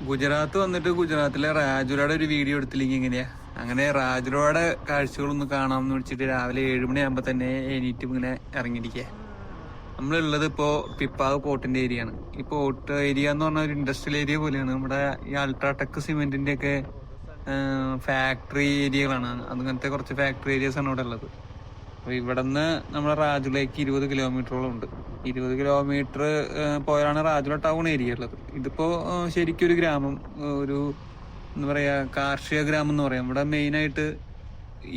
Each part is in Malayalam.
ഗുജറാത്ത് വന്നിട്ട് ഗുജറാത്തിലെ റാജുലയുടെ ഒരു വീഡിയോ എടുത്തില്ലെങ്കിൽ എങ്ങനെയാ? അങ്ങനെ റാജുലയുടെ കാഴ്ചകളൊന്ന് കാണാമെന്ന് വെച്ചിട്ട് രാവിലെ 7 മണിയാകുമ്പോ തന്നെ എണീറ്റ് ഇങ്ങനെ ഇറങ്ങിയിരിക്കുക. നമ്മളുള്ളത് ഇപ്പോ പിപ്പാവ് പോർട്ടിന്റെ ഏരിയ ആണ്. ഈ പോർട്ട് ഏരിയ എന്ന് പറഞ്ഞ ഒരു ഇൻഡസ്ട്രിയൽ ഏരിയ പോലെയാണ്. നമ്മുടെ ഈ അൾട്രാടെക് സിമെന്റിന്റെ ഒക്കെ ഫാക്ടറി ഏരിയകളാണ്. അങ്ങനത്തെ കുറച്ച് ഫാക്ടറി ഏരിയസ് ആണ് ഇവിടെ ഉള്ളത്. അപ്പൊ ഇവിടുന്ന് നമ്മുടെ റാജുലയ്ക്ക് 20 കിലോമീറ്ററോളം ഉണ്ട്. 20 കിലോമീറ്റർ പോയാണ് റാജുല ടൗൺ ഏരിയ ഉള്ളത്. ഇതിപ്പോ ശരിക്കും ഒരു ഗ്രാമം, ഒരു എന്താ പറയാ, കാർഷിക ഗ്രാമം എന്ന് പറയാം. ഇവിടെ മെയിൻ ആയിട്ട്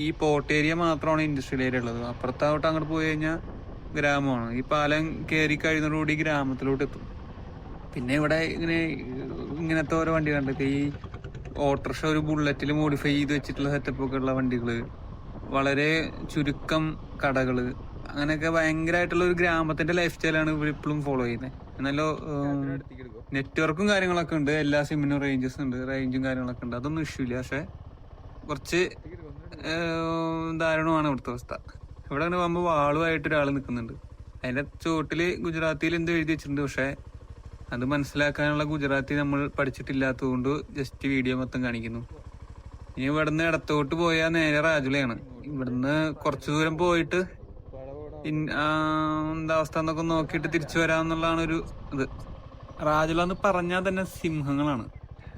ഈ പോർട്ട് ഏരിയ മാത്രമാണ് ഇൻഡസ്ട്രിയൽ ഏരിയ ഉള്ളത്. അപ്പുറത്തോട്ട് അങ്ങോട്ട് പോയി കഴിഞ്ഞാൽ ഗ്രാമമാണ്. ഈ പാലം കയറി കഴിയുന്നതോടുകൂടി ഗ്രാമത്തിലോട്ട് എത്തും. പിന്നെ ഇവിടെ ഇങ്ങനത്തെ ഓരോ വണ്ടി കണ്ടിട്ട് ഈ ഓട്ടോറിക്ഷ ഒരു ബുള്ളറ്റിൽ മോഡിഫൈ ചെയ്ത് വെച്ചിട്ടുള്ള സെറ്റപ്പ് ഒക്കെ ഉള്ള വണ്ടികള്, വളരെ ചുരുക്കം കടകള്, അങ്ങനെയൊക്കെ ഭയങ്കരമായിട്ടുള്ള ഒരു ഗ്രാമത്തിന്റെ ലൈഫ് സ്റ്റൈലാണ് ഇവർ ഇപ്പോഴും ഫോളോ ചെയ്യുന്നത്. എന്നാലോ നെറ്റ്വർക്കും കാര്യങ്ങളൊക്കെ ഉണ്ട്, എല്ലാ സിമ്മിനും റേഞ്ചസ് ഉണ്ട്, റേഞ്ചും കാര്യങ്ങളൊക്കെ ഉണ്ട്, അതൊന്നും ഇഷ്യൂ ഇല്ല. പക്ഷെ കുറച്ച് ദാരുണമാണ് ഇവിടുത്തെ അവസ്ഥ. ഇവിടെ അങ്ങനെ പോകുമ്പോൾ വാളുമായിട്ട് ഒരാൾ നിൽക്കുന്നുണ്ട്. അതിന്റെ ചോട്ടില് ഗുജറാത്തിയിൽ എന്തോ എഴുതി വെച്ചിട്ടുണ്ട്. പക്ഷെ അത് മനസ്സിലാക്കാനുള്ള ഗുജറാത്തി നമ്മൾ പഠിച്ചിട്ടില്ലാത്തത് കൊണ്ട് ജസ്റ്റ് വീഡിയോ മൊത്തം കാണിക്കുന്നു. ഇനി ഇവിടുന്ന് ഇടത്തോട്ട് പോയാൽ നേരെ റാജുലയാണ്. ഇവിടുന്ന് കുറച്ചു ദൂരം പോയിട്ട് എന്താ അവസ്ഥ എന്നൊക്കെ നോക്കിയിട്ട് തിരിച്ചു വരാമെന്നുള്ളതാണ് ഒരു ഇത്. റാജുല എന്ന് പറഞ്ഞാൽ തന്നെ സിംഹങ്ങളാണ്.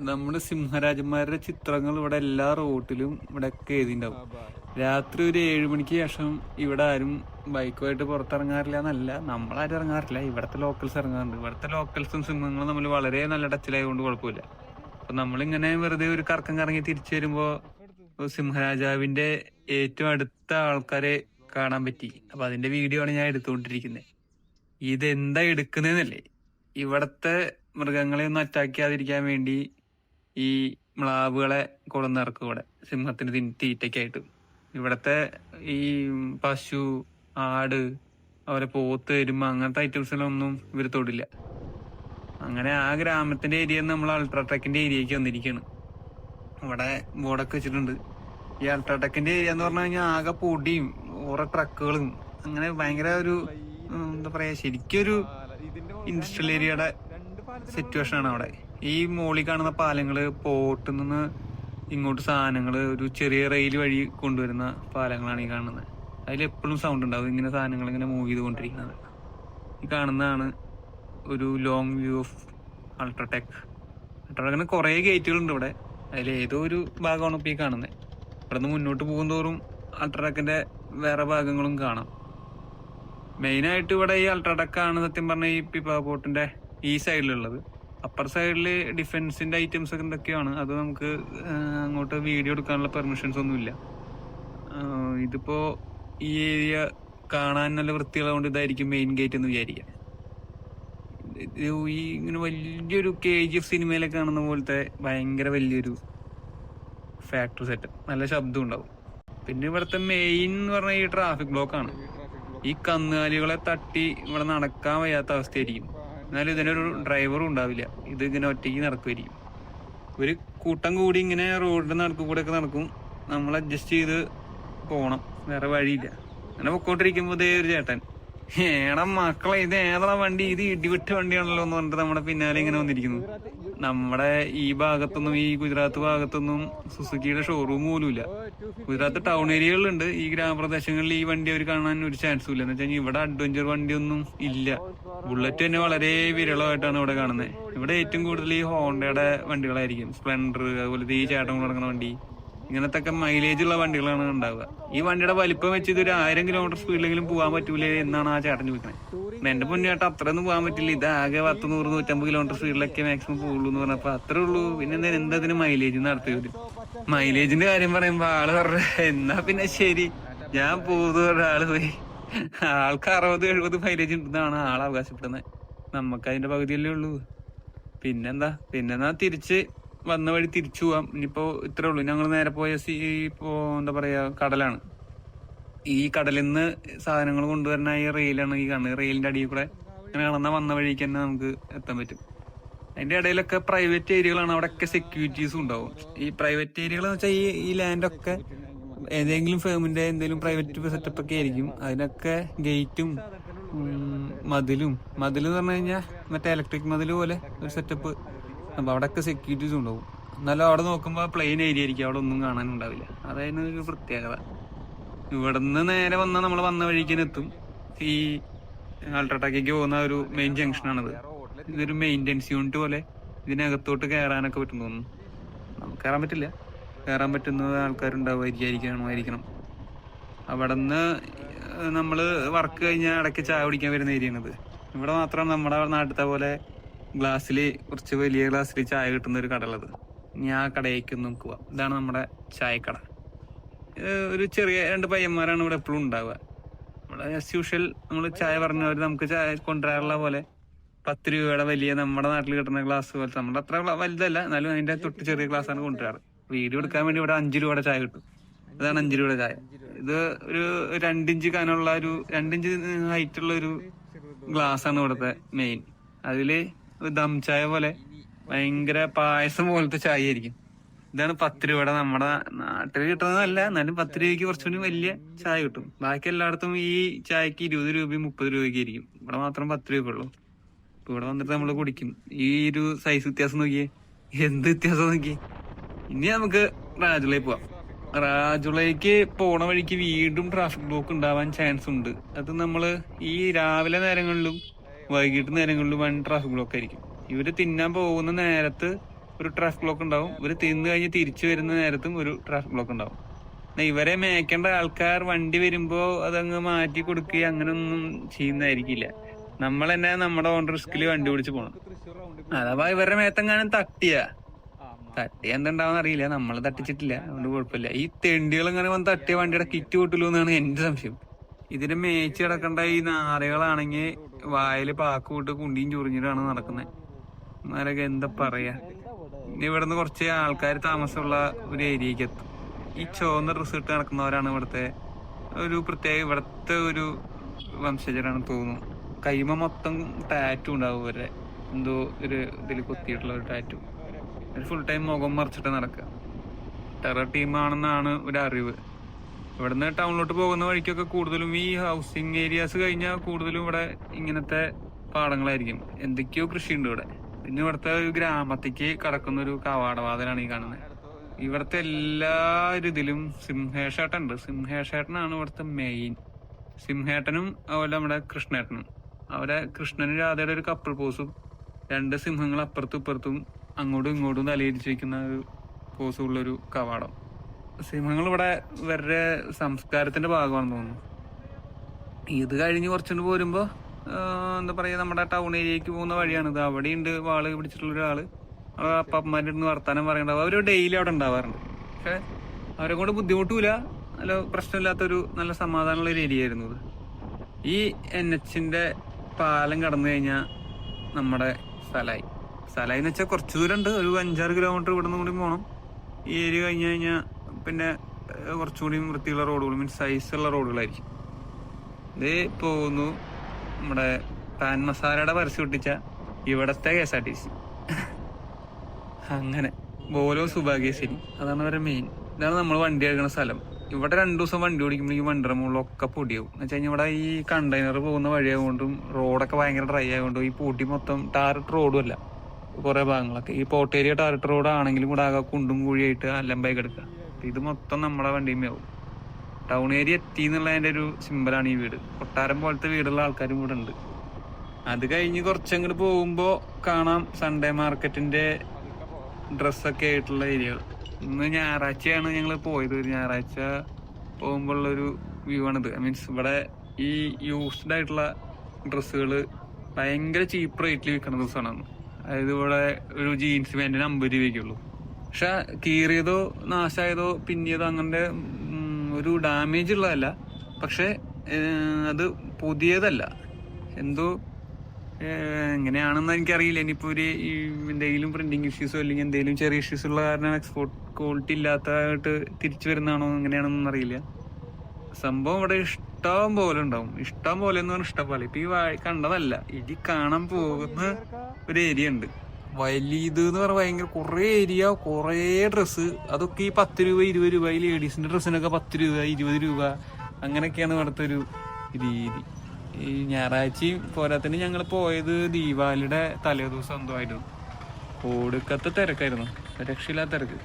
നമ്മുടെ സിംഹരാജന്മാരുടെ ചിത്രങ്ങൾ ഇവിടെ എല്ലാ റോട്ടിലും ഇവിടെ ഒക്കെ എഴുതിണ്ടാവും. രാത്രി ഒരു 7 മണിക്ക് ശേഷം ഇവിടെ ആരും ബൈക്കുമായിട്ട് പുറത്തിറങ്ങാറില്ല എന്നല്ല, നമ്മളാരും ഇറങ്ങാറില്ല. ഇവിടുത്തെ ലോക്കൽസ് ഇറങ്ങാറുണ്ട്. ഇവിടുത്തെ ലോക്കൽസും സിംഹങ്ങളും തമ്മിൽ വളരെ നല്ല ടച്ചിലായതുകൊണ്ട് കുഴപ്പമില്ല. അപ്പൊ നമ്മളിങ്ങനെ വെറുതെ ഒരു കറക്കം കറങ്ങി തിരിച്ചു വരുമ്പോ സിംഹരാജാവിന്റെ ഏറ്റവും അടുത്ത ആൾക്കാരെ കാണാൻ പറ്റി. അപ്പൊ അതിന്റെ വീഡിയോ ആണ് ഞാൻ എടുത്തുകൊണ്ടിരിക്കുന്നത്. ഇതെന്താ എടുക്കുന്നതെന്നല്ലേ, ഇവിടത്തെ മൃഗങ്ങളെ ഒന്നും അറ്റാക്ക് ചെയ്യാതിരിക്കാൻ വേണ്ടി ഈ മ്ലാവുകളെ കൊണ്ടുന്നിറക്കും ഇവിടെ സിംഹത്തിന് തീറ്റയ്ക്കായിട്ട്. ഇവിടത്തെ ഈ പശു, ആട്, അതുപോലെ പോത്ത്, എരുമ, അങ്ങനത്തെ ഐറ്റംസിലൊന്നും ഇവർ തൊടില്ല. അങ്ങനെ ആ ഗ്രാമത്തിന്റെ ഏരിയ നമ്മൾ അൾട്രാടെക്കിന്റെ ഏരിയക്ക് വന്നിരിക്കുകയാണ്. ഇവിടെ ബോർഡൊക്കെ വെച്ചിട്ടുണ്ട്. ഈ അൾട്രാടെക്കിന്റെ ഏരിയ എന്ന് പറഞ്ഞു കഴിഞ്ഞാൽ ആകെ പൊടിയും ഓരോ ട്രക്കുകളും, അങ്ങനെ ഭയങ്കര ഒരു എന്താ പറയാ, ശരിക്കും ഒരു ഇൻഡസ്ട്രിയൽ ഏരിയയുടെ സിറ്റുവേഷൻ ആണ് അവിടെ. ഈ മോളിൽ കാണുന്ന പാലങ്ങള് പോർട്ടിൽ നിന്ന് ഇങ്ങോട്ട് സാധനങ്ങള് ഒരു ചെറിയ റെയിൽ വഴി കൊണ്ടുവരുന്ന പാലങ്ങളാണ് ഈ കാണുന്നത്. അതിൽ എപ്പോഴും സൗണ്ട് ഉണ്ടാവും, ഇങ്ങനെ സാധനങ്ങൾ ഇങ്ങനെ മൂവ് ചെയ്തുകൊണ്ടിരിക്കുന്നത്. ഈ കാണുന്നതാണ് ഒരു ലോങ് വ്യൂ ഓഫ് അൾട്രാടെക്. അൾട്രാടെക്കിന് കുറെ ഗേറ്റുകളുണ്ട് ഇവിടെ. അതിൽ ഏതോ ഒരു ഭാഗമാണ് ഇപ്പൊ ഈ കാണുന്നത്. ഇവിടെ നിന്ന് മുന്നോട്ട് പോകും തോറും അൾട്രാടെക്കിന്റെ വേറെ ഭാഗങ്ങളും കാണാം. മെയിനായിട്ട് ഇവിടെ ഈ അൾട്രാടെക്കാണ് സത്യം പറഞ്ഞ ഈ പിപ്പാ പോർട്ടിന്റെ ഈ സൈഡിലുള്ളത്. അപ്പർ സൈഡില് ഡിഫൻസിന്റെ ഐറ്റംസ് ഒക്കെ എന്തൊക്കെയാണ്, അത് നമുക്ക് അങ്ങോട്ട് വീഡിയോ എടുക്കാനുള്ള പെർമിഷൻസ് ഒന്നുമില്ല. ഇതിപ്പോ ഈ ഏരിയ കാണാൻ നല്ല വൃത്തിയുള്ളതുകൊണ്ട് ഇതായിരിക്കും മെയിൻ ഗേറ്റ് എന്ന് വിചാരിക്കാം. ഈ ഇങ്ങനെ വലിയൊരു KGF സിനിമയിലൊക്കെ കാണുന്ന പോലത്തെ ഭയങ്കര വലിയൊരു ഫാക്ടറി സെറ്റപ്പ്, നല്ല ശബ്ദം ഉണ്ടാവും. പിന്നെ ഇവിടുത്തെ മെയിൻ എന്ന് പറഞ്ഞാൽ ഈ ട്രാഫിക് ബ്ലോക്കാണ്. ഈ കന്നുകാലികളെ തട്ടി ഇവിടെ നടക്കാൻ വയ്യാത്ത അവസ്ഥയായിരിക്കും. എന്നാലും ഇതിനൊരു ഡ്രൈവറും ഉണ്ടാവില്ല, ഇത് ഇങ്ങനെ ഒറ്റയ്ക്ക് നടക്കുമായിരിക്കും. ഒരു കൂട്ടം കൂടി ഇങ്ങനെ റോഡിന്റെ നടുക്ക് കൂടെ ഒക്കെ നടക്കും. നമ്മൾ അഡ്ജസ്റ്റ് ചെയ്ത് പോണം, വേറെ വഴിയില്ല. അങ്ങനെ പൊക്കോണ്ടിരിക്കുമ്പോ ഇതേ ഒരു ചേട്ടൻ, ഏടാ മക്കളെ ഇത് ഏതാ വണ്ടി, ഇത് ഇടിവിട്ട വണ്ടിയാണല്ലോ എന്ന് പറഞ്ഞിട്ട് നമ്മുടെ പിന്നാലെ ഇങ്ങനെ വന്നിരിക്കുന്നു. നമ്മുടെ ഈ ഭാഗത്തൊന്നും, ഈ ഗുജറാത്ത് ഭാഗത്തൊന്നും സുസുക്കിയുടെ ഷോറൂം പോലും ഇല്ല. ഗുജറാത്ത് ടൗൺ ഏരിയകളിലുണ്ട്, ഈ ഗ്രാമപ്രദേശങ്ങളിൽ ഈ വണ്ടി അവർ കാണാൻ ഒരു ചാൻസും ഇല്ല. എന്ന് വെച്ചാൽ ഇവിടെ അഡ്വഞ്ചർ വണ്ടിയൊന്നും ഇല്ല. ബുള്ളറ്റ് തന്നെ വളരെ വിരളമായിട്ടാണ് ഇവിടെ കാണുന്നത്. ഇവിടെ ഏറ്റവും കൂടുതൽ ഈ ഹോണ്ടയുടെ വണ്ടികളായിരിക്കും, സ്പ്ലെൻഡർ, അതുപോലെ ഈ ചേട്ടൻ നടക്കുന്ന വണ്ടി, ഇങ്ങനത്തെ ഒക്കെ മൈലേജ് ഉള്ള വണ്ടികളാണ് ഉണ്ടാവുക. ഈ വണ്ടിയുടെ വലിപ്പം വെച്ച് ഇതൊരു 1000 കിലോമീറ്റർ സ്പീഡിലെങ്കിലും പോകാൻ പറ്റൂലേ എന്നാണ് ആ ചേട്ടൻ ചോദിക്കുന്നത്. എന്റെ മുന്നേട്ടം അത്രയൊന്നും പോകാൻ പറ്റില്ല, ഇത് ആകെ 10, 100, 150 കിലോമീറ്റർ സ്പീഡിലൊക്കെ മാക്സിമം പോകുള്ളൂ എന്ന് പറഞ്ഞപ്പോ അത്രേ ഉള്ളൂ. പിന്നെ എന്താ മൈലേജ് നടത്തിയത്? മൈലേജിന്റെ കാര്യം പറയുമ്പോ ആള് പറഞ്ഞ എന്നാ പിന്നെ ശരി ഞാൻ പോകുന്ന ഒരാള് പോയി. ആൾക്ക് 60-70 മൈലേജ് ഉണ്ടെന്നാണ് ആൾ അവകാശപ്പെടുന്നത്. നമുക്ക് അതിന്റെ പകുതിയല്ലേ ഉള്ളൂ. പിന്നെന്നാ തിരിച്ച് വന്ന വഴി തിരിച്ചു പോവാം. ഇനിയിപ്പോ ഇത്രേ ഉള്ളൂ. ഞങ്ങൾ നേരെ പോയ ഇപ്പോ എന്താ പറയാ, കടലാണ്. ഈ കടലിൽ നിന്ന് സാധനങ്ങൾ കൊണ്ടുവരുന്ന ഈ റെയിലാണ് ഈ കാണുന്നത്. റെയിലിന്റെ അടിയിൽ കൂടെ ഇങ്ങനെ കടന്ന വന്ന വഴിക്ക് തന്നെ നമുക്ക് എത്താൻ പറ്റും. അതിന്റെ ഇടയിലൊക്കെ പ്രൈവറ്റ് ഏരിയകളാണ്, അവിടെയൊക്കെ സെക്യൂരിറ്റീസും ഉണ്ടാവും. ഈ പ്രൈവറ്റ് ഏരിയകൾ എന്ന് വെച്ചാൽ ഈ ലാൻഡൊക്കെ ഏതെങ്കിലും ഫേമിന്റെ എന്തെങ്കിലും പ്രൈവറ്റ് സെറ്റപ്പ് ഒക്കെ ആയിരിക്കും. അതിനൊക്കെ ഗേറ്റും മതിലെന്ന് പറഞ്ഞു കഴിഞ്ഞാൽ മറ്റേ ഇലക്ട്രിക് മതില് പോലെ ഒരു സെറ്റപ്പ് അപ്പോൾ അവിടെയൊക്കെ സെക്യൂരിറ്റീസ് ഉണ്ടാവും. എന്നാലും അവിടെ നോക്കുമ്പോൾ പ്ലെയിൻ ഏരിയ ആയിരിക്കും, അവിടെ ഒന്നും കാണാനുണ്ടാവില്ല. അതായിരുന്നു ഒരു പ്രത്യേകത. ഇവിടുന്ന് നേരെ വന്നാൽ നമ്മൾ വന്ന വഴിക്ക് എത്തും. ഈ അൾട്രാടെക്കിലേക്ക് പോകുന്ന ഒരു മെയിൻ ജംഗ്ഷനാണിത്. ഇതൊരു മെയിൻ്റെനൻസ് യൂണിറ്റ് പോലെ ഇതിനകത്തോട്ട് കയറാനൊക്കെ പറ്റും തോന്നുന്നു. നമുക്ക് കയറാൻ പറ്റില്ല. കയറാൻ പറ്റുന്ന ആൾക്കാരുണ്ടാവുമായിരിക്കണം. അവിടെ നിന്ന് നമ്മൾ വർക്ക് കഴിഞ്ഞാൽ ഇടയ്ക്ക് ചായ കുടിക്കാൻ വരുന്ന ഏരിയയാണിത്. ഇവിടെ മാത്രം നമ്മുടെ നാട്ടിലത്തെ പോലെ ഗ്ലാസ്സിൽ, കുറച്ച് വലിയ ഗ്ലാസ്സിൽ ചായ കിട്ടുന്ന ഒരു കടയുള്ളത്. ഞാൻ ആ കടയിലേക്ക് നോക്കുക. ഇതാണ് നമ്മുടെ ചായക്കട. ഒരു ചെറിയ 2 പയ്യന്മാരാണ് ഇവിടെ എപ്പോഴും ഉണ്ടാവുക. ഇവിടെ ആസ് യൂഷ്വൽ നമ്മൾ ചായ പറഞ്ഞവർ നമുക്ക് ചായ കൊണ്ടുവരാറുള്ള പോലെ 10 രൂപയുടെ വലിയ നമ്മുടെ നാട്ടിൽ കിട്ടുന്ന ഗ്ലാസ് പോലത്തെ, നമ്മുടെ അത്ര വലുതല്ല എന്നാലും അതിന്റെ തൊട്ട് ചെറിയ ഗ്ലാസ്സാണ് കൊണ്ടുവരാറ്. വീഡിയോ എടുക്കാൻ വേണ്ടി ഇവിടെ 5 രൂപയുടെ ചായ കിട്ടും. ഇതാണ് 5 രൂപയുടെ ചായ. ഇത് ഒരു 2 ഇഞ്ച് കനമുള്ള 2 ഇഞ്ച് ഹൈറ്റ് ഉള്ള ഒരു ഗ്ലാസ് ആണ് ഇവിടുത്തെ മെയിൻ. അതില് ദം ചായ പോലെ ഭയങ്കര പായസം പോലത്തെ ചായ ആയിരിക്കും. ഇതാണ് 10 രൂപയുടെ. നമ്മുടെ നാട്ടിൽ കിട്ടുന്നതല്ല, എന്നാലും 10 രൂപയ്ക്ക് കുറച്ചുകൂടി വലിയ ചായ കിട്ടും. ബാക്കി എല്ലായിടത്തും ഈ ചായക്ക് 20 രൂപയും 30 രൂപയ്ക്ക് ആയിരിക്കും. ഇവിടെ മാത്രം 10 രൂപ ഉള്ളൂ. ഇപ്പൊ ഇവിടെ വന്നിട്ട് നമ്മൾ കുടിക്കും. ഈ ഒരു സൈസ് വ്യത്യാസം നോക്കിയേ, എന്ത് വ്യത്യാസം നോക്കിയേ. ഇനി നമുക്ക് റാജുലയിൽ പോവാം. റാജുലയ്ക്ക് പോണ വഴിക്ക് വീണ്ടും ട്രാഫിക് ബ്ലോക്ക് ഉണ്ടാവാൻ ചാൻസ് ഉണ്ട്. അത് നമ്മള് ഈ രാവിലെ നേരങ്ങളിലും വൈകിട്ട് നേരങ്ങളിലും വൻ ട്രാഫിക് ബ്ലോക്ക് ആയിരിക്കും. ഇവര് തിന്നാൻ പോകുന്ന നേരത്ത് ഒരു ട്രാഫിക് ബ്ലോക്ക് ഉണ്ടാവും. ഇവര് തിന്നു കഴിഞ്ഞ് തിരിച്ചു വരുന്ന നേരത്തും ഒരു ട്രാഫിക് ബ്ലോക്ക് ഉണ്ടാവും. ഇവരെ മേക്കേണ്ട ആൾക്കാർ വണ്ടി വരുമ്പോ അതങ്ങ് മാറ്റി കൊടുക്കുക അങ്ങനൊന്നും ചെയ്യുന്നതായിരിക്കില്ല. നമ്മൾ തന്നെ നമ്മുടെ ഓൺ റിസ്കിൽ വണ്ടി പിടിച്ച് പോകണം. അഥവാ ഇവരുടെ മേത്തെങ്ങാനും തട്ടിയ എന്തുണ്ടാവും അറിയില്ല. നമ്മൾ തട്ടിച്ചിട്ടില്ല, അതുകൊണ്ട് കുഴപ്പമില്ല. ഈ തെണ്ടികൾ ഇങ്ങനെ വന്ന് തട്ടിയ വണ്ടിയുടെ കിറ്റ് പൊട്ടില്ലൂ എന്നാണ് എന്റെ സംശയം. ഇതിന് മേച്ച് കിടക്കേണ്ട ഈ നാരകളാണെങ്കിൽ വായില് പാക്ക് വിട്ട് കുണ്ടിയും ചൊറിഞ്ഞിട്ടാണ് നടക്കുന്നത്. അന്നേരൊക്കെ എന്താ പറയാ. ഇനി ഇവിടുന്ന് കുറച്ച് ആൾക്കാർ താമസമുള്ള ഒരു ഏരിയക്ക് എത്തും. ഈ ചുവന്ന ഡ്രസ്സ് ഇട്ട് നടക്കുന്നവരാണ് ഇവിടുത്തെ ഒരു പ്രത്യേക ഇവിടുത്തെ ഒരു വംശജരാണ് തോന്നുന്നു. കൈമ മൊത്തം ടാറ്റു ഉണ്ടാവും ഇവരെ, എന്തോ ഒരു ഇതിൽ കൊത്തിയിട്ടുള്ള ഒരു ടാറ്റു. ഫുൾ ടൈം മുഖം മറിച്ചിട്ട് നടക്കുക. ടെറർ ടീമാണെന്നാണ് ഒരു അറിവ്. ഇവിടുന്ന് ടൗണിലോട്ട് പോകുന്ന വഴിക്കൊക്കെ കൂടുതലും ഈ ഹൗസിങ് ഏരിയാസ് കഴിഞ്ഞാൽ കൂടുതലും ഇവിടെ ഇങ്ങനത്തെ പാടങ്ങളായിരിക്കും. എന്തൊക്കെയോ കൃഷിയുണ്ട് ഇവിടെ. പിന്നെ ഇവിടുത്തെ ഒരു ഗ്രാമത്തേക്ക് കടക്കുന്ന ഒരു കവാടവാതിലാണ് ഈ കാണുന്നത്. ഇവിടുത്തെ എല്ലാ ഇതിലും സിംഹേഷേട്ടനുണ്ട്. സിംഹേഷേട്ടനാണ് ഇവിടുത്തെ മെയിൻ. സിംഹേട്ടനും അതുപോലെ നമ്മുടെ കൃഷ്ണേട്ടനും. അവരെ കൃഷ്ണനും രാധയുടെ ഒരു കപ്പിൾ പോസും 2 സിംഹങ്ങൾ അപ്പുറത്തും ഇപ്പുറത്തും അങ്ങോട്ടും ഇങ്ങോട്ടും തലയിരിച്ച് വയ്ക്കുന്ന ഒരു പോസുള്ളൊരു കവാടം. സിംഹങ്ങൾ ഇവിടെ ഇവരുടെ സംസ്കാരത്തിന്റെ ഭാഗമാണെന്ന് തോന്നുന്നു. ഇത് കഴിഞ്ഞ് കുറച്ചുകൊണ്ട് പോരുമ്പോ എന്താ പറയാ, നമ്മുടെ ടൗൺ ഏരിയക്ക് പോകുന്ന വഴിയാണിത്. അവിടെയുണ്ട് വാള് പിടിച്ചിട്ടുള്ള ഒരാള്. അപ്പന്മാരുടെ അടുത്ത് വർത്താനം പറയണ്ടാവും. അവര് ഡെയിലി അവിടെ ഉണ്ടാവാറുണ്ട്. പക്ഷെ അവരെ കൊണ്ട് ബുദ്ധിമുട്ടില്ല, നല്ല പ്രശ്നമില്ലാത്തൊരു നല്ല സമാധാനമുള്ള ഒരു ഏരിയ ആയിരുന്നു ഇത്. ഈ NHന്റെ പാലം കടന്നു കഴിഞ്ഞാൽ നമ്മുടെ സ്ഥലമായി എന്ന് വെച്ചാൽ കുറച്ച് ദൂരം ഉണ്ട്. ഒരു 5-6 കിലോമീറ്റർ ഇവിടെ നിന്ന് കൂടി പോകണം. ഈ ഏരിയ കഴിഞ്ഞ് കഴിഞ്ഞാൽ പിന്നെ കുറച്ചുകൂടി വൃത്തിയുള്ള റോഡുകൾ, മീൻസ് സൈസുള്ള റോഡുകളായിരിക്കും. ഇത് പോകുന്നു നമ്മുടെ പാൻ മസാലയുടെ പരസ്യം ഒട്ടിച്ച ഇവിടത്തെ KSRTC. അങ്ങനെ ബോലോ സുഭാഗ്യശ്ശേരി, അതാണ് അവരുടെ മെയിൻ. ഇതാണ് നമ്മൾ വണ്ടി എടുക്കുന്ന സ്ഥലം. ഇവിടെ 2 ദിവസം വണ്ടി ഓടിക്കുമ്പോഴേക്കും വണ്ടിയുടെ മുകളിലൊക്കെ പൊടിയാവും. എന്ന് വെച്ച് കഴിഞ്ഞാൽ ഇവിടെ ഈ കണ്ടെയ്നർ പോകുന്ന വഴിയായതുകൊണ്ടും റോഡൊക്കെ ഭയങ്കര ഡ്രൈ ആയതുകൊണ്ടും ഈ പൊടി മൊത്തം ടാറിട്ട് റോഡും അല്ല. കുറെ ഭാഗങ്ങളൊക്കെ ഈ പോർട്ട് ഏരിയ ടാറിട്ട് റോഡ് ആണെങ്കിലും കൂടെ ആകെ കുണ്ടും കുഴിയായിട്ട് അല്ലമ്പായി കിടക്കുക. ഇത് മൊത്തം നമ്മുടെ വണ്ടിയുമാവും. ടൗൺ ഏരിയ എത്തി എന്നുള്ളതിന്റെ ഒരു സിമ്പലാണ് ഈ വീട്. കൊട്ടാരം പോലത്തെ വീടുള്ള ആൾക്കാരും ഇവിടെ ഉണ്ട്. അത് കഴിഞ്ഞ് കുറച്ചങ്ങോട്ട് പോകുമ്പോ കാണാം സൺഡേ മാർക്കറ്റിന്റെ ഡ്രസ്സൊക്കെ ആയിട്ടുള്ള ഏരിയകൾ. ഇന്ന് ഞായറാഴ്ചയാണ് ഞങ്ങൾ പോയത്. ഞായറാഴ്ച പോകുമ്പോൾ ഉള്ളൊരു വ്യൂ ആണിത്. മീൻസ് ഇവിടെ ഈ യൂസ്ഡ് ആയിട്ടുള്ള ഡ്രസ്സുകൾ ഭയങ്കര ചീപ്പ് റേറ്റിൽ വിൽക്കുന്ന ദിവസമാണ്. അതായത് ഇവിടെ ഒരു ജീൻസ് പാൻറ്റിന് 50 രൂപയ്ക്കുള്ളൂ. പക്ഷെ കീറിയതോ നാശമായതോ പിന്നിയതോ അങ്ങനത്തെ ഒരു ഡാമേജ് ഉള്ളതല്ല. പക്ഷെ അത് പുതിയതല്ല, എന്തോ എങ്ങനെയാണെന്ന് എനിക്കറിയില്ല. ഇനിയിപ്പോൾ ഒരു എന്തെങ്കിലും പ്രിന്റിങ് ഇഷ്യൂസോ അല്ലെങ്കിൽ എന്തെങ്കിലും ചെറിയ ഇഷ്യൂസ് ഉള്ള കാരണം എക്സ്പോർട്ട് ക്വാളിറ്റി ഇല്ലാത്തതായിട്ട് തിരിച്ചു വരുന്നതാണോ എങ്ങനെയാണെന്നൊന്നും അറിയില്ല. സംഭവം ഇവിടെ ഇഷ്ടം പോലെ ഉണ്ടാവും. ഇഷ്ടം പോലെ എന്ന് പറഞ്ഞാൽ ഇഷ്ടം പോലെ. ഇപ്പൊ ഈ കണ്ടതല്ല, ഇനി കാണാൻ പോകുന്ന ഒരു ഏരിയ ഉണ്ട്. വലിയത് എന്ന് പറഞ്ഞാൽ ഭയങ്കര കുറെ ഏരിയ, കുറെ ഡ്രസ്സ്. അതൊക്കെ ഈ 10 രൂപ 20 രൂപ. ഈ ലേഡീസിന്റെ ഡ്രസ്സിനൊക്കെ 10 രൂപ 20 രൂപ അങ്ങനെയൊക്കെയാണ് ഇവിടുത്തെ ഒരു രീതി. ഈ ഞായറാഴ്ചയും പോരാത്തിന് ഞങ്ങൾ പോയത് ദീപാവലിയുടെ തലേ ദിവസം എന്തോ ആയിരുന്നു. ഒടുക്കത്തെ തിരക്കായിരുന്നു, രക്ഷയില്ലാത്ത തിരക്ക്.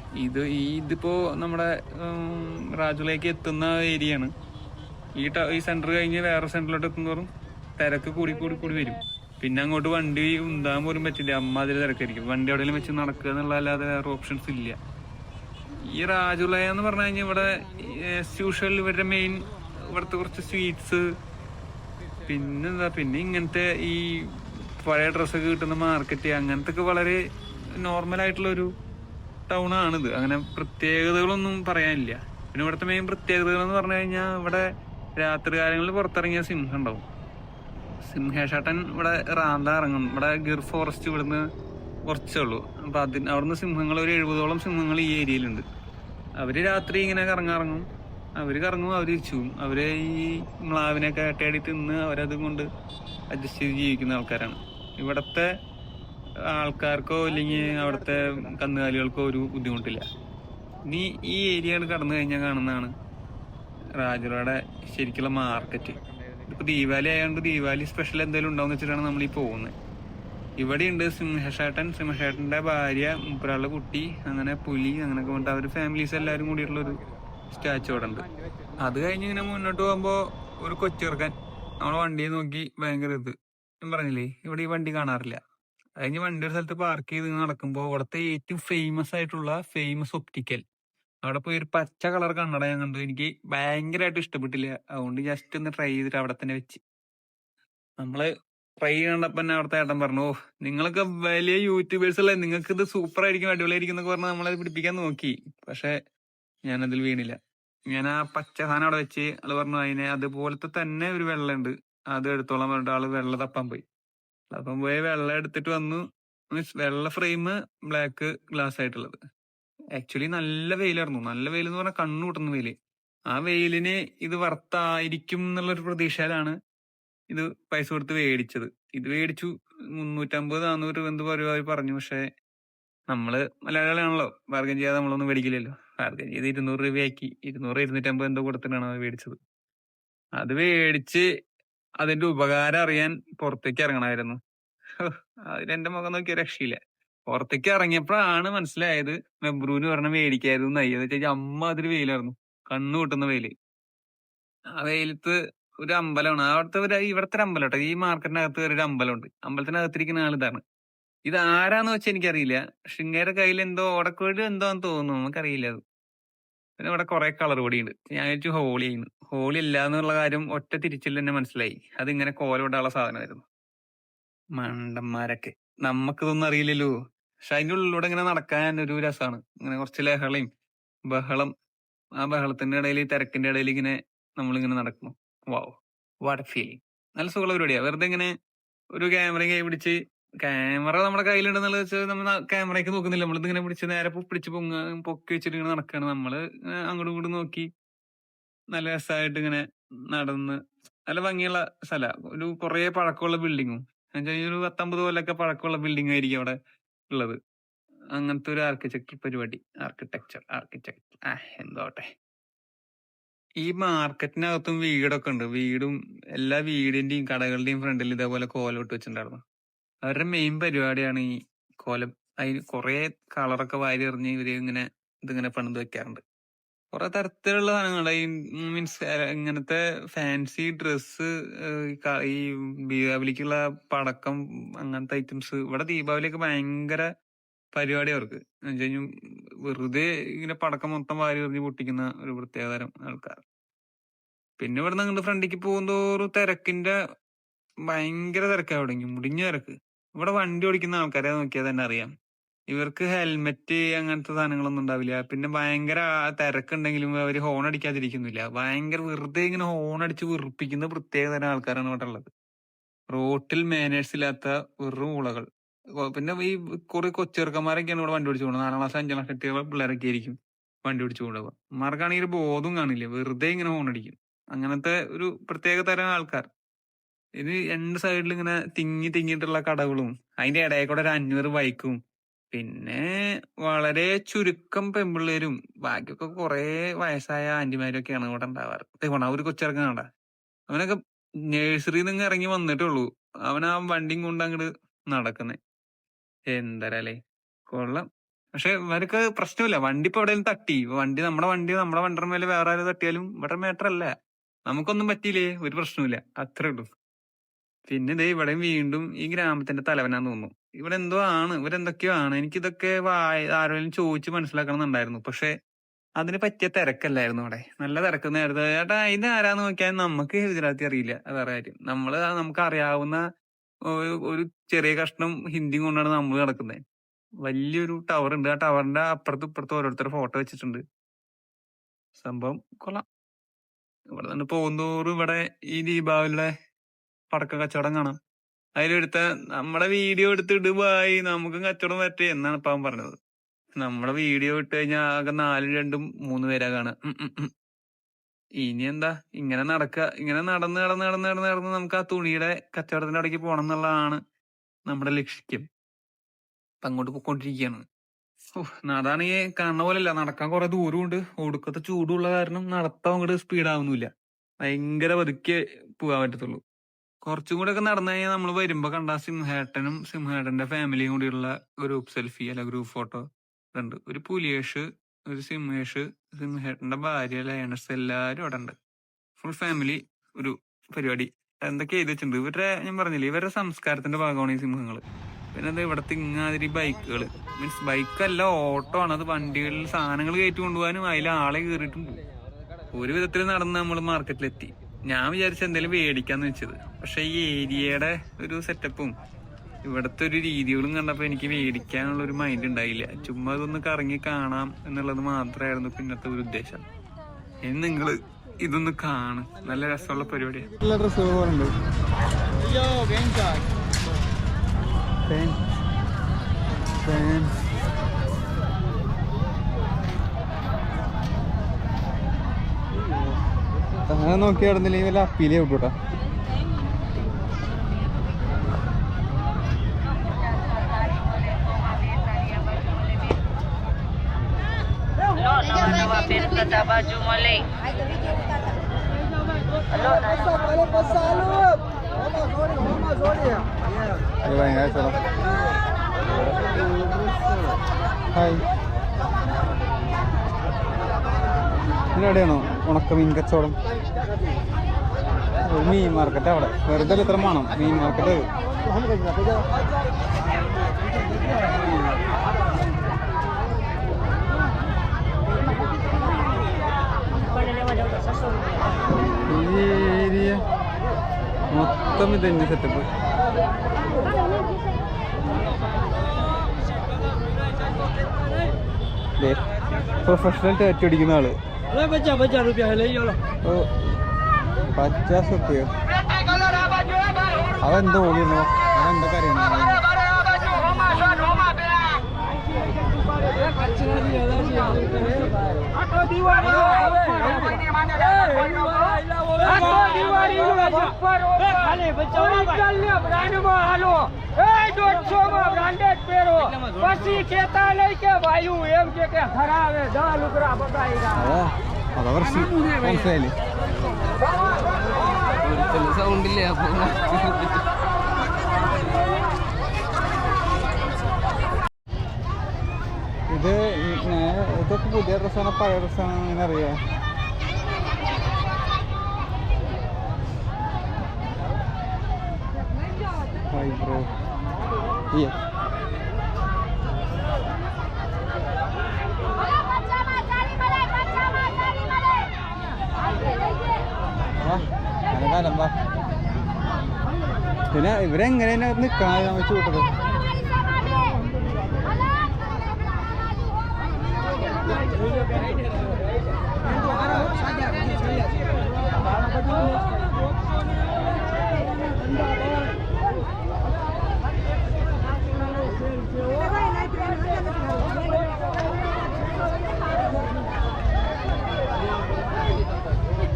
ഇതിപ്പോ നമ്മുടെ റാജുലേക്ക് എത്തുന്ന ഏരിയയാണ്. ഈ സെന്റർ കഴിഞ്ഞ് വേറെ സെന്ററിലോട്ട് എത്തുന്നതോറും തിരക്ക് കൂടി കൂടി കൂടി വരും. പിന്നെ അങ്ങോട്ട് വണ്ടി ഉണ്ടാകാൻ പോലും പറ്റില്ല, അമ്മാതിരി തിരക്കായിരിക്കും. വണ്ടി എവിടെയെങ്കിലും വെച്ച് നടക്കുക എന്നുള്ളതല്ലാതെ വേറെ ഓപ്ഷൻസ് ഇല്ല. ഈ റാജുലയ എന്ന് പറഞ്ഞു കഴിഞ്ഞാൽ ഇവിടെ യൂഷ്വൽ ഇവരുടെ മെയിൻ ഇവിടുത്തെ കുറച്ച് സ്വീറ്റ്സ്, പിന്നെ ഇങ്ങനത്തെ ഈ പഴയ ഡ്രസ്സൊക്കെ കിട്ടുന്ന മാർക്കറ്റ്, അങ്ങനത്തെ ഒക്കെ വളരെ നോർമൽ ആയിട്ടുള്ളൊരു ടൗൺ ആണിത്. അങ്ങനെ പ്രത്യേകതകളൊന്നും പറയാനില്ല. പിന്നെ ഇവിടുത്തെ മെയിൻ പ്രത്യേകതകൾ എന്ന് പറഞ്ഞു കഴിഞ്ഞാൽ ഇവിടെ രാത്രി കാലങ്ങളിൽ പുറത്തിറങ്ങിയ സിംഹം ഉണ്ടാവും. സിംഹേഷാട്ടൻ ഇവിടെ റാന്ത ഇറങ്ങും. ഇവിടെ ഗിർ ഫോറസ്റ്റ് ഇവിടുന്ന് കുറച്ചേ ഉള്ളൂ. അപ്പൊ അവിടുന്ന് സിംഹങ്ങൾ ഒരു 70ഓളം സിംഹങ്ങൾ ഈ ഏരിയയിലുണ്ട്. അവര് രാത്രി ഇങ്ങനെ കറങ്ങും, അവര് തിരിച്ചു പോകും. അവര് ഈ മ്ലാവിനൊക്കെ വേട്ടയാടി തിന്ന് അവരത് കൊണ്ട് അഡ്ജസ്റ്റ് ചെയ്ത് ജീവിക്കുന്ന ആൾക്കാരാണ്. ഇവിടത്തെ ആൾക്കാർക്കോ അല്ലെങ്കിൽ അവിടുത്തെ കന്നുകാലികൾക്കോ ഒരു ബുദ്ധിമുട്ടില്ല. ഇനി ഈ ഏരിയകൾ കടന്നു കഴിഞ്ഞാൽ കാണുന്നതാണ് റാജുലയുടെ ശരിക്കുള്ള മാർക്കറ്റ്. ഇപ്പൊ ദീപാവലി ആയതുകൊണ്ട് ദീപാവലി സ്പെഷ്യൽ എന്തെങ്കിലും ഉണ്ടാവും വെച്ചിട്ടാണ് നമ്മൾ ഈ പോകുന്നത്. ഇവിടെയുണ്ട് സിംഹേട്ടന്റെ ഭാര്യ, മൂപ്പരാളുടെ കുട്ടി, അങ്ങനെ പുലി, അങ്ങനെയൊക്കെ കൊണ്ട് അവര് ഫാമിലീസ് എല്ലാവരും കൂടിയിട്ടുള്ള ഒരു സ്റ്റാച്ചു അവിടെ ഉണ്ട്. അത് കഴിഞ്ഞ് ഇങ്ങനെ മുന്നോട്ട് പോകുമ്പോ ഒരു കൊച്ചിറക്കൻ നമ്മളെ വണ്ടിയെ നോക്കി ഭയങ്കര ഞാൻ പറഞ്ഞില്ലേ ഇവിടെ ഈ വണ്ടി കാണാറില്ല. കഴിഞ്ഞ് വണ്ടി ഒരു സ്ഥലത്ത് പാർക്ക് ചെയ്ത് നടക്കുമ്പോൾ അവിടുത്തെ ഏറ്റവും ഫേമസ് ഒപ്റ്റിക്കൽ, അവിടെ പോയി ഒരു പച്ച കളർ കണ്ണട ഞാൻ കണ്ടു. എനിക്ക് ഭയങ്കരമായിട്ട് ഇഷ്ടപ്പെട്ടില്ല. അതുകൊണ്ട് ജസ്റ്റ് ഒന്ന് ട്രൈ ചെയ്തിട്ട് അവിടെ തന്നെ വെച്ച്. നമ്മള് ട്രൈ കണ്ടപ്പോ തന്നെ അവിടുത്തെ ഏട്ടൻ പറഞ്ഞു, ഓ നിങ്ങളൊക്കെ വലിയ യൂട്യൂബേഴ്സ് അല്ലേ, നിങ്ങൾക്ക് ഇത് സൂപ്പർ ആയിരിക്കും, അടിപൊളിയായിരിക്കും എന്നൊക്കെ പറഞ്ഞ് നമ്മളത് പിടിപ്പിക്കാൻ നോക്കി. പക്ഷെ ഞാനതിൽ വീണില്ല. ഞാൻ ആ പച്ച സാധനം അവിടെ വെച്ച് അത് പറഞ്ഞു അതുപോലത്തെ തന്നെ ഒരു വെള്ളം ഉണ്ട്, അത് എടുത്തോളാൻ പറഞ്ഞിട്ട് ആള് വെള്ള തപ്പാൻ പോയി. വെള്ളം എടുത്തിട്ട് വന്നു. മീൻസ് വെള്ള ഫ്രെയിം, ബ്ലാക്ക് ഗ്ലാസ് ആയിട്ടുള്ളത്. ആക്ച്വലി നല്ല വെയിലായിരുന്നു. നല്ല വെയിൽ എന്ന് പറഞ്ഞാൽ കണ്ണു കൂട്ടുന്ന വെയില്. ആ വെയിലിന് ഇത് വർത്തായിരിക്കും എന്നുള്ളൊരു പ്രതീക്ഷയിലാണ് ഇത് പൈസ കൊടുത്ത് മേടിച്ചത്. ഇത് മേടിച്ചു 350-400 എന്ത് പരിപാടി പറഞ്ഞു. പക്ഷെ നമ്മള് മലയാളികളാണല്ലോ, ബാർഗൻ ചെയ്യാതെ നമ്മളൊന്നും മേടിക്കില്ലല്ലോ. ബാർഗൻ ചെയ്ത് 200 രൂപയാക്കി. 200-250 എന്തോ കൊടുത്തിട്ടാണ് അത് മേടിച്ചത്. അത് മേടിച്ച് അതിന്റെ ഉപകാരം അറിയാൻ പുറത്തേക്ക് ഇറങ്ങണമായിരുന്നു. അതിലെന്റെ മുഖം നോക്കിയ രക്ഷയില്ല. പുറത്തേക്ക് ഇറങ്ങിയപ്പോഴാണ് മനസ്സിലായത് മെബ്രൂന് പറഞ്ഞ മേടിക്കായിരുന്നു നയ്യ. എന്ന് വെച്ചാൽ അമ്മാതിരി വെയിലായിരുന്നു, കണ്ണു കൂട്ടുന്ന വെയില്. ആ വെയിലത്ത് ഒരു അമ്പലമാണ് ഇവിടുത്തെ ഒരു അമ്പലം കേട്ടോ. ഈ മാർക്കറ്റിനകത്ത് ഒരു അമ്പലമുണ്ട്. അമ്പലത്തിനകത്തിരിക്കുന്ന ആളിതാണ്. ഇത് ആരാന്ന് വെച്ചാൽ എനിക്കറിയില്ല. ശൃംഗേരുടെ കയ്യിൽ എന്തോ ഓടക്കോട് എന്തോന്ന് തോന്നുന്നു, നമുക്കറിയില്ല അത്. പിന്നെ ഇവിടെ കുറെ കളർ പൊടിയുണ്ട്. ഞാൻ വിചാരിച്ചു ഹോളിയായിരുന്നു. ഹോളി ഇല്ല എന്നുള്ള കാര്യം ഒറ്റ തിരിച്ചിൽ തന്നെ മനസ്സിലായി. അതിങ്ങനെ കോലോടാനുള്ള സാധനമായിരുന്നു. മണ്ടന്മാരൊക്കെ, നമുക്കിതൊന്നും അറിയില്ലല്ലോ. പക്ഷെ അതിന്റെ ഉള്ളിലൂടെ ഇങ്ങനെ നടക്കാൻ ഒരു രസമാണ്. ഇങ്ങനെ കുറച്ച് ലഹളയും ബഹളം, ആ ബഹളത്തിന്റെ ഇടയിൽ, തിരക്കിന്റെ ഇടയിൽ ഇങ്ങനെ നമ്മളിങ്ങനെ നടക്കുന്നു. വാവ്, വാട്ട് ഫീലിംഗ്. നല്ല സുഖമുള്ള പരിപാടിയാ. വെറുതെ ഇങ്ങനെ ഒരു ക്യാമറയും കൈ പിടിച്ച്, ക്യാമറ നമ്മുടെ കയ്യിലുണ്ടെന്നുള്ളത് വെച്ചാൽ നമ്മൾ ക്യാമറയ്ക്ക് നോക്കുന്നില്ല. നമ്മളിതിങ്ങനെ പിടിച്ച് നേരെ പിടിച്ച് പൊക്കി വെച്ചിട്ട് ഇങ്ങനെ നടക്കുകയാണ്. നമ്മള് അങ്ങോട്ടും ഇങ്ങോട്ടും നോക്കി നല്ല രസമായിട്ട് ഇങ്ങനെ നടന്ന്, നല്ല ഭംഗിയുള്ള സ്ഥല. ഒരു കുറെ പഴക്കമുള്ള ബിൽഡിങ്ങും, ഒരു 10-50 കൊല്ലൊക്കെ പഴക്കമുള്ള ബിൽഡിംഗ് ആയിരിക്കും അവിടെ ഉള്ളത്. അങ്ങനത്തെ ഒരു ആർക്കിടെക്ചർ എന്തോട്ടെ. ഈ മാർക്കറ്റിനകത്തും വീടൊക്കെ ഉണ്ട്. എല്ലാ വീടിന്റെയും കടകളുടെയും ഫ്രണ്ടിൽ ഇതേപോലെ കോലം ഇട്ട് വെച്ചിട്ടുണ്ടായിരുന്നു. അവരുടെ മെയിൻ പരിപാടിയാണ് ഈ കോലം. അതിന് കുറെ കളറൊക്കെ വാരി എറിഞ്ഞ് ഇതിങ്ങനെ പണിത് വെക്കാറുണ്ട്. കുറെ തരത്തിലുള്ള സാധനങ്ങൾ, ഈ മീൻസ് ഇങ്ങനത്തെ ഫാൻസി ഡ്രസ്സ്, ഈ ദീപാവലിക്കുള്ള പടക്കം, അങ്ങനത്തെ ഐറ്റംസ്. ഇവിടെ ദീപാവലിയൊക്കെ ഭയങ്കര പരിപാടി അവർക്ക്. എന്നുവെച്ചുകഴിഞ്ഞാൽ വെറുതെ ഇങ്ങനെ പടക്കം മൊത്തം വാരി എറിഞ്ഞ് പൊട്ടിക്കുന്ന ഒരു പ്രത്യേകതരം ആൾക്കാർ. പിന്നെ ഇവിടെ നിന്ന് ഫ്രണ്ടിക്ക് പോകുന്തോറും ഭയങ്കര തിരക്കാണ്. തുടങ്ങി മുടിഞ്ഞ തിരക്ക്. ഇവിടെ വണ്ടി ഓടിക്കുന്ന ആൾക്കാരെ നോക്കിയാൽ തന്നെ അറിയാം, ഇവർക്ക് ഹെൽമെറ്റ് അങ്ങനത്തെ സാധനങ്ങളൊന്നും ഉണ്ടാവില്ല. പിന്നെ ഭയങ്കര തിരക്കുണ്ടെങ്കിലും അവര് ഹോൺ അടിക്കാതിരിക്കുന്നില്ല. ഭയങ്കര വെറുതെ ഇങ്ങനെ ഹോൺ അടിച്ച് വെറുപ്പിക്കുന്ന പ്രത്യേകതരം ആൾക്കാരാണ് ഇവിടെ ഉള്ളത്. റോട്ടിൽ മാനേഴ്സ് ഇല്ലാത്ത വെറും ഊളകൾ. പിന്നെ ഈ കുറെ കൊച്ചെറുക്കന്മാരൊക്കെയാണ് ഇവിടെ വണ്ടി ഓടിച്ചു പോകുന്നത്. 4ാം ക്ലാസ് 5ാം ക്ലാസ് എത്തിയ പിള്ളേരൊക്കെ ആയിരിക്കും വണ്ടി ഓടിച്ചു കൊണ്ടുപോകുക. അമ്മമാർക്കാണെങ്കിൽ ബോധം കാണില്ല, വെറുതെ ഇങ്ങനെ ഹോൺ അടിക്കും. അങ്ങനത്തെ ഒരു പ്രത്യേക തരം ആൾക്കാർ. ഇത് രണ്ട് സൈഡിൽ ഇങ്ങനെ തിങ്ങിയിട്ടുള്ള കടകളും, അതിന്റെ ഇടയിൽ കൂടെ ഒരു 500 ബൈക്കും, പിന്നെ വളരെ ചുരുക്കം പെമ്പിള്ളേരും, ബാക്കിയൊക്കെ കുറെ വയസ്സായ ആന്റിമാരും ഒക്കെയാണ് ഇവിടെ ഉണ്ടാവാറ്. ഒരു കൊച്ചിറക്കം കണ്ട, അവനൊക്കെ നഴ്സറിയിൽ നിന്ന് ഇറങ്ങി വന്നിട്ടുള്ളൂ. അവൻ ആ വണ്ടിയും കൊണ്ട് അങ്ങോട്ട് നടക്കുന്നേ. എന്തരല്ലേ. കൊള്ളാം. പക്ഷെ ഇവർക്ക് പ്രശ്നമില്ല. വണ്ടി ഇപ്പൊ എവിടെയെങ്കിലും തട്ടി, നമ്മുടെ വണ്ടിയുടെ മേലെ വേറെ ആരും തട്ടിയാലും ഇവിടെ മാറ്റർ അല്ല. നമുക്കൊന്നും പറ്റിയില്ലേ ഒരു പ്രശ്നമില്ല, അത്രേ ഉള്ളൂ. പിന്നെ ദേ ഇവിടെ വീണ്ടും ഈ ഗ്രാമത്തിന്റെ തലവനാന്ന് തോന്നുന്നു. ഇവിടെ എന്തോ ആണ്, ഇവരെന്തൊക്കെയോ ആണ്. എനിക്കിതൊക്കെ ആരെങ്കിലും ചോദിച്ച് മനസ്സിലാക്കണമെന്നുണ്ടായിരുന്നു. പക്ഷെ അതിന് പറ്റിയ തിരക്കല്ലായിരുന്നു അവിടെ. നല്ല തിരക്കുന്നായിരുന്നു. ചേട്ടാ ഇത് ആരാന്ന് നോക്കിയാൽ നമുക്ക് ഗുജറാത്തി അറിയില്ല, അത് വേറെ കാര്യം. നമുക്ക് അറിയാവുന്ന ഒരു ചെറിയ കഷ്ണം ഹിന്ദി കൊണ്ടാണ് നമ്മൾ നടക്കുന്നത്. വലിയൊരു ടവർ ഉണ്ട്, ആ ടവറിന്റെ അപ്പുറത്തും ഇപ്പുറത്തും ഓരോരുത്തരുടെ ഫോട്ടോ വെച്ചിട്ടുണ്ട്. സംഭവം കൊള്ളാം. ഇവിടെ നിന്ന് പോകുന്തോറും ഇവിടെ ഈ ദീപാവലിയുടെ പടക്ക കച്ചവടം കാണാം. അതിലെടുത്ത നമ്മുടെ വീഡിയോ എടുത്തിട്ട് പോയി നമുക്കും കച്ചവടം പറ്റേ എന്നാണ് ഇപ്പൊ അവൻ പറഞ്ഞത്. നമ്മുടെ വീഡിയോ ഇട്ട് കഴിഞ്ഞാൽ ആകെ 4, 2, 3 പേരാ കാണാ. ഇനി എന്താ ഇങ്ങനെ ഇങ്ങനെ നടന്ന് നടന്ന് നടന്ന് നടന്ന് നടന്ന് നമുക്ക് ആ തുണിയുടെ കച്ചവടത്തിന്റെ അവിടേക്ക് പോകണം എന്നുള്ളതാണ് നമ്മുടെ ലക്ഷ്യം. അപ്പൊ അങ്ങോട്ട് പോയിക്കൊണ്ടിരിക്കുകയാണ്. അതാണ് ഈ കാണുന്ന പോലെയല്ല, നടക്കാൻ കുറെ ദൂരമുണ്ട്. ഒടുക്കത്തെ ചൂടുള്ള കാരണം നടത്താൻ അങ്ങോട്ട് സ്പീഡാവുന്നില്ല. ഭയങ്കര പതുക്കെ പോകാൻ പറ്റത്തുള്ളൂ. കുറച്ചും കൂടെ ഒക്കെ നടന്നു കഴിഞ്ഞാൽ നമ്മൾ വരുമ്പോ കണ്ട സിംഹേട്ടനും സിംഹേട്ടന്റെ ഫാമിലിയും കൂടിയുള്ള ഗ്രൂപ്പ് സെൽഫി അല്ല ഗ്രൂപ്പ് ഫോട്ടോ ഉണ്ട്. ഒരു പുലിയേഷ്, ഒരു സിംഹേട്ടന്റെ ഭാര്യ ലയണസ്, എല്ലാരും അവിടെ ഉണ്ട്. ഫുൾ ഫാമിലി ഒരു പരിപാടി. എന്തൊക്കെ എഴുതി വെച്ചിട്ടുണ്ട്. ഞാൻ പറഞ്ഞില്ലേ, ഇവരുടെ സംസ്കാരത്തിന്റെ ഭാഗമാണ് ഈ സിംഹങ്ങള്. പിന്നെ എന്താ ഇവിടത്തെ ഇങ്ങാതിരി ബൈക്കുകൾ, മീൻസ് ബൈക്കല്ല ഓട്ടോ ആണ്. അത് വണ്ടികളിൽ സാധനങ്ങൾ കയറ്റി കൊണ്ടുപോകാനും അതിൽ ആളെ കയറിയിട്ടും പോകും. ഒരു വിധത്തിൽ നടന്ന് നമ്മൾ മാർക്കറ്റിലെത്തി. ഞാൻ വിചാരിച്ച എന്തെങ്കിലും മേടിക്കാന്ന് വെച്ചത്. പക്ഷെ ഈ ഏരിയയുടെ ഒരു സെറ്റപ്പും ഇവിടത്തെ ഒരു രീതികളും കണ്ടപ്പോ എനിക്ക് മേടിക്കാനുള്ള ഒരു മൈൻഡ് ഉണ്ടായില്ല. ചുമ്മാ ഇതൊന്ന് കറങ്ങി കാണാം എന്നുള്ളത് മാത്രമായിരുന്നു പിന്നത്തെ ഒരു ഉദ്ദേശം. ഇനി നിങ്ങള് ഇതൊന്ന് കാണും, നല്ല രസമുള്ള പരിപാടിയാണ്. അങ്ങനെ നോക്കി കിടന്നില്ലെങ്കിൽ വല്ല അപ്പീലേ വിട്ടൂട്ടാ. ഇതിനെവിടെയാണോ ഉണക്കമീൻ കച്ചവടം? മീൻ മാർക്കറ്റ് അവിടെ വെറുതെ എത്ര വേണം മീൻ മാർക്കറ്റ്. ഈ ഏരിയ മൊത്തം ഇതന്നെ സെറ്റപ്പ്. പ്രൊഫഷണൽ ടാറ്റു അടിക്കുന്ന ആള്. 50 റുപ്യ. അതെന്തോ ഓടിയിരുന്നു, അതെന്തൊക്കെ അറിയണം. അതവർ മനസ്സിലായില്ലേ? സൗണ്ടില്ലേ? അപ്പൊ ഇതൊക്കെ പുതിയ ഡ്രസ്സാണ് പഴയ ഡ്രസ്സാണ് അങ്ങനെ അറിയാം. ബ്രോ പിന്നെ ഇവരെങ്ങനെയാണ് നിൽക്കാൻ വെച്ച് വിട്ടത്?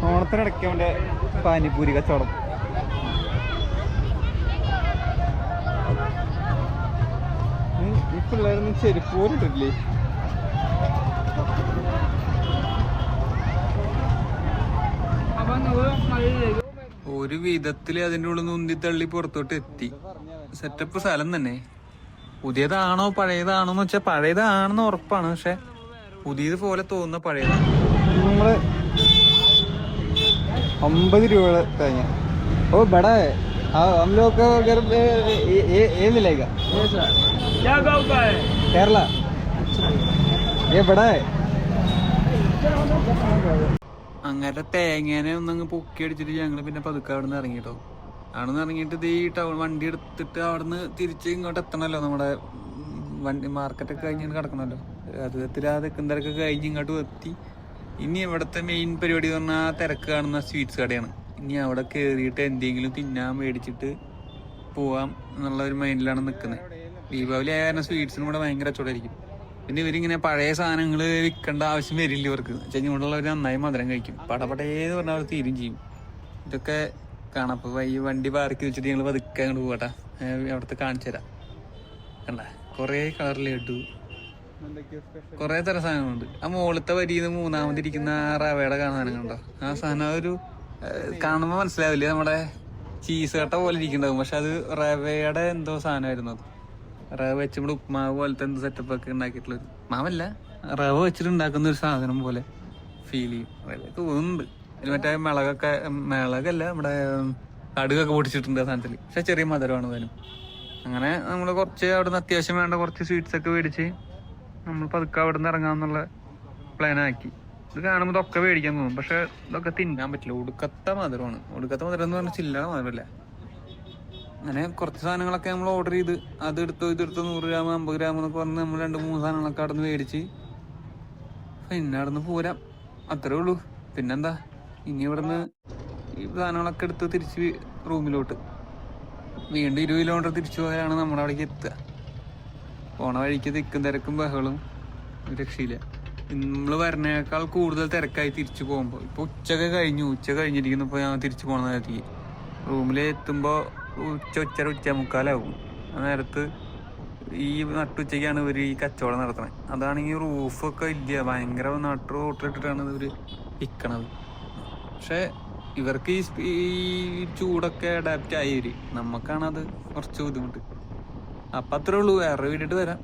ഓണത്തിനിടയ്ക്ക് അവൻ്റെ പാനിപ്പൂരി കച്ചവടം. ഈ പിള്ളേരൊന്നും ചെരുപ്പ് പോലും ഇട്ടില്ലേ? ഒരു വിധത്തില് അതിൻ്റെ ഉള്ളിൽ നിന്ന് ഉന്തി തള്ളി പുറത്തോട്ട് എത്തി. സെറ്റപ്പ് സ്ഥലം തന്നെ. പുതിയതാണോ പഴയതാണോ എന്ന് വെച്ചാൽ പഴയതാണെന്ന് ഉറപ്പാണ്, പക്ഷെ പുതിയത് പോലെ തോന്നുന്ന പഴയതാണ്. നമ്മള് 50 രൂപ തേങ്ങ. ഓ ബടാ हम लोग का घर ये मिलेगा क्या गाँव का है केरला ये बड़ा है. അങ്ങനെ തേങ്ങേനെ ഒന്നങ്ങ് പൊക്കി അടിച്ചിട്ട് ഞങ്ങൾ പിന്നെ പതുക്കെ അവിടെ നിന്ന് ഇറങ്ങിട്ടോ. അവിടെ നിന്ന് ഇറങ്ങിയിട്ട് ഇത് ഈ ടൗൺ വണ്ടി എടുത്തിട്ട് അവിടെ നിന്ന് തിരിച്ച് ഇങ്ങോട്ട് എത്തണമല്ലോ. നമ്മുടെ വണ്ടി മാർക്കറ്റൊക്കെ കഴിഞ്ഞ് കിടക്കണമല്ലോ. തിരാതെക്കുന്നതൊക്കെ കഴിഞ്ഞ് ഇങ്ങോട്ട് എത്തി. ഇനി ഇവിടുത്തെ മെയിൻ പരിപാടി എന്ന് പറഞ്ഞാൽ തിരക്ക് കാണുന്ന സ്വീറ്റ്സ് കടയാണ്. ഇനി അവിടെ കയറിയിട്ട് എന്തെങ്കിലും തിന്നാൻ മേടിച്ചിട്ട് പോവാം എന്നുള്ള ഒരു മൈൻഡിലാണ് നിൽക്കുന്നത്. ദീപാവലി ആയ കാരണം സ്വീറ്റ്സിനും കൂടെ ഭയങ്കര കച്ചവടമായിരിക്കും. പിന്നെ ഇവരിങ്ങനെ പഴയ സാധനങ്ങൾ വിൽക്കേണ്ട ആവശ്യം വരില്ല ഇവർക്ക്. വെച്ചാൽ ഇവിടെയുള്ളവർ നന്നായി മധുരം കഴിക്കും. പടപടേന്ന് പറഞ്ഞാൽ അവർ തീരും ചെയ്യും. ഇതൊക്കെ കാണാം. അപ്പോൾ ഈ വണ്ടി പാർക്ക് വെച്ചിട്ട് ഞങ്ങൾ പതുക്കെ അങ്ങോട്ട് പോകട്ടെ. അവിടുത്തെ കാണിച്ചു തരാം. കണ്ട കുറേ കളർ ലഡു, കുറേ തരം സാധനങ്ങളുണ്ട്. ആ മുകളിലത്തെ വരിയിൽ നിന്ന് മൂന്നാമതിരിക്കുന്ന റവയുടെ സാധനം കണ്ടോ? ആ സാധനം ഒരു കാണുമ്പോൾ മനസ്സിലാവില്ലേ, നമ്മുടെ ചീസ് കട്ട പോലെ ഇരിക്കുന്നുണ്ടാവും. പക്ഷെ അത് റവയുടെ എന്തോ സാധനമായിരുന്നു. അത് റവ വെച്ച് ഇവിടെ ഉപ്മാവ് പോലത്തെ എന്തോ സെറ്റപ്പ് ഒക്കെ ഉണ്ടാക്കിയിട്ടുള്ളൊരു മാവല്ല, റവ വെച്ചിട്ട് ഉണ്ടാക്കുന്ന ഒരു സാധനം പോലെ ഫീൽ ചെയ്യും. തോന്നുന്നുണ്ട്. അതിൽ മറ്റേ മിളകല്ല നമ്മുടെ കടുകൊക്കെ പൊടിച്ചിട്ടുണ്ട് ആ സാധനത്തിൽ. പക്ഷെ ചെറിയ മധുരമാണ് അതിനും. അങ്ങനെ നമ്മൾ കുറച്ച് അവിടെ നിന്ന് അത്യാവശ്യം വേണ്ട കുറച്ച് സ്വീറ്റ്സ് ഒക്കെ മേടിച്ച് നമ്മൾ പതുക്കെ അവിടെ നിന്ന് ഇറങ്ങാമെന്നുള്ള പ്ലാനാക്കി. ഇത് കാണുമ്പോൾ ഇതൊക്കെ മേടിക്കാൻ തോന്നും, പക്ഷെ ഇതൊക്കെ തിന്നാൻ പറ്റില്ല. ഒടുക്കത്തെ മധുരമാണ്. ഒടുക്കത്തെ മധുരം എന്ന് പറഞ്ഞാൽ ചില്ലറ മധുരമല്ല. അങ്ങനെ കുറച്ച് സാധനങ്ങളൊക്കെ നമ്മൾ ഓർഡർ ചെയ്ത് അതെടുത്തോ ഇതെടുത്തോ 100 ഗ്രാം 50 ഗ്രാം എന്നൊക്കെ പറഞ്ഞ് നമ്മൾ 2-3 സാധനങ്ങളൊക്കെ അവിടെ നിന്ന് മേടിച്ച് പിന്നെ അവിടെ നിന്ന് പോരാം. അത്രേ ഉള്ളൂ. പിന്നെന്താ, ഇനി ഇവിടെ നിന്ന് ഈ സാധനങ്ങളൊക്കെ എടുത്ത് തിരിച്ച് റൂമിലോട്ട് വീണ്ടും 20 കിലോമീറ്റർ തിരിച്ചു പോയാലാണ് നമ്മുടെ അവിടേക്ക് എത്തുക. പോണ വഴിക്ക് തിക്കും തിരക്കും ബഹളും രക്ഷയില്ല. നമ്മൾ വരണേക്കാൾ കൂടുതൽ തിരക്കായി തിരിച്ചു പോകുമ്പോൾ. ഇപ്പോൾ ഉച്ച കഴിഞ്ഞിരിക്കുന്നു. ഇപ്പോൾ ഞാൻ തിരിച്ചു പോകണ നേരത്തേക്ക് റൂമിൽ എത്തുമ്പോൾ ഉച്ച മുക്കാലാവും. ആ നേരത്ത് ഈ നട്ടുച്ചയ്ക്കാണ് ഇവർ ഈ കച്ചവടം നടത്തുന്നത്. അതാണെങ്കിൽ റൂഫൊക്കെ ഇല്ല, ഭയങ്കര റോട്ടിലിട്ടിട്ടാണ് ഇവർ വിൽക്കണത്. പക്ഷെ ഇവർക്ക് ഈ ചൂടൊക്കെ അഡാപ്റ്റ് ആയി വരും. നമുക്കാണത് കുറച്ച് ബുദ്ധിമുട്ട്. അപ്പം അത്രേ ഉള്ളൂ. വേറെ വീട്ടിട്ട് വരാം.